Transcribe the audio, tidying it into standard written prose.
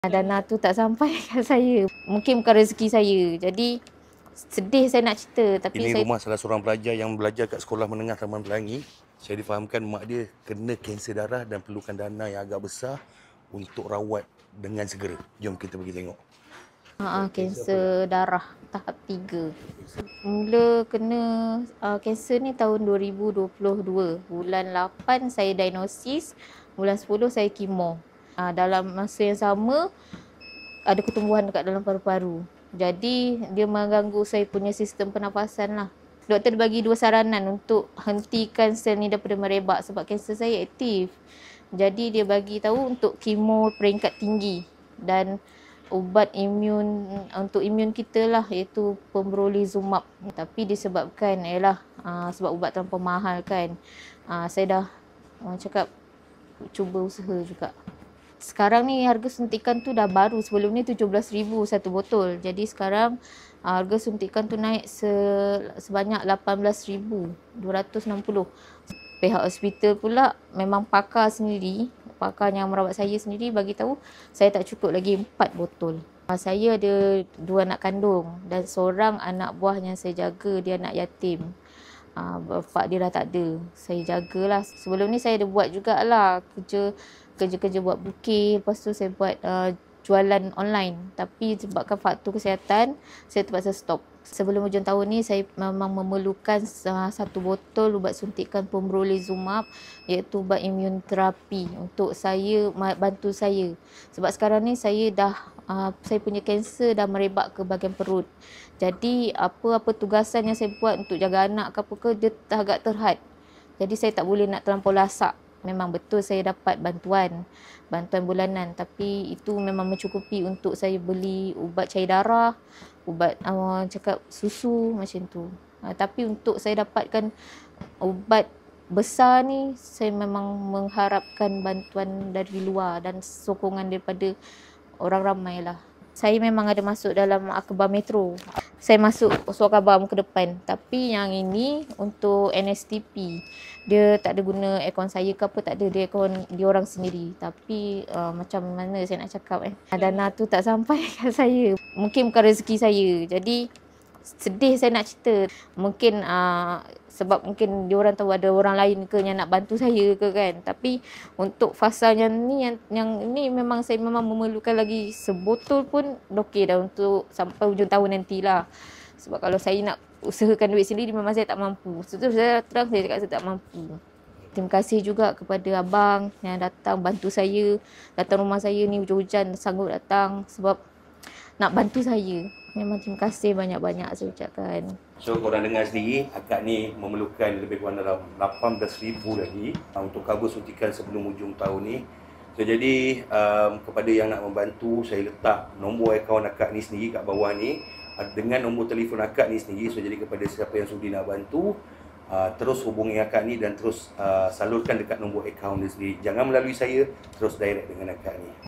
Dana tu tak sampai kat saya. Mungkin bukan rezeki saya. Jadi sedih saya nak cerita. Tapi Ini saya... rumah salah seorang pelajar yang belajar kat Sekolah Menengah Taman Pelangi. Saya difahamkan mak dia kena kanser darah dan perlukan dana yang agak besar untuk rawat dengan segera. Jom kita pergi tengok. Kanser darah tahap 3. Mula kena kanser ni tahun 2022. Bulan 8 saya diagnosis, bulan 10 saya kemo. Dalam masa yang sama ada ketumbuhan dekat dalam paru-paru. Jadi dia mengganggu saya punya sistem pernafasan lah. Doktor bagi 2 saranan untuk hentikan sel ni daripada merebak sebab kanser saya aktif. Jadi dia bagi tahu untuk kemo peringkat tinggi dan ubat imun untuk imun kita lah, iaitu pembrolizumab. Tapi disebabkan sebab ubat terlampau mahal kan. Saya dah cakap cuba usaha juga. Sekarang ni harga suntikan tu dah baru. Sebelum ni 17,000 satu botol. Jadi sekarang harga suntikan tu naik sebanyak 18,260. Pihak hospital pula memang pakar yang merawat saya sendiri bagi tahu saya tak cukup lagi 4 botol. Saya ada 2 anak kandung dan seorang anak buah yang saya jaga, dia anak yatim. Bapak dia dah tak ada. Saya jagalah. Sebelum ni saya ada buat jugalah kerja buat bukit. Lepas tu saya buat jualan online. Tapi sebabkan faktor kesihatan, saya terpaksa stop. Sebelum hujung tahun ni saya memang memerlukan 1 botol ubat suntikan pembrolizumab, iaitu ubat imun terapi untuk saya, bantu saya. Sebab sekarang ni saya punya kanser dah merebak ke bahagian perut. Jadi apa-apa tugasan yang saya buat untuk jaga anak ke apa ke, dia agak terhad. Jadi saya tak boleh nak terlampau lasak. Memang betul saya dapat bantuan bulanan, tapi itu memang mencukupi untuk saya beli ubat cair darah, ubat susu macam tu. Tapi untuk saya dapatkan ubat besar ni, saya memang mengharapkan bantuan dari luar dan sokongan daripada orang ramai lah. Saya memang ada masuk dalam akhbar metro. Saya masuk surat khabar muka depan. Tapi yang ini untuk NSTP. Dia tak ada guna aircon saya ke apa, tak ada. Dia aircon dia orang sendiri. Tapi macam mana saya nak cakap dana tu tak sampai kat saya. Mungkin bukan rezeki saya. Jadi sedih saya nak cerita. Mungkin sebab mungkin diorang tahu ada orang lain ke yang nak bantu saya ke kan. Tapi untuk fasa yang ni memang saya memang memerlukan lagi sebotol pun okey dah untuk sampai hujung tahun nantilah. Sebab kalau saya nak usahakan duit sendiri memang saya tak mampu. Saya terang saya cakap saya tak mampu. Terima kasih juga kepada abang yang datang bantu saya. Datang rumah saya ni hujan-hujan sanggup datang sebab nak bantu saya. Memang terima kasih banyak-banyak saya ucapkan. So korang dengar sendiri, akak ni memerlukan lebih kurang dalam 18,000 lagi untuk cover suntikan sebelum hujung tahun ni. So jadi kepada yang nak membantu, saya letak nombor akaun akak ni sendiri kat bawah ni dengan nombor telefon akak ni sendiri. So jadi kepada siapa yang sudi nak bantu, terus hubungi akak ni dan terus salurkan dekat nombor akaun dia sendiri. Jangan melalui saya, terus direct dengan akak ni.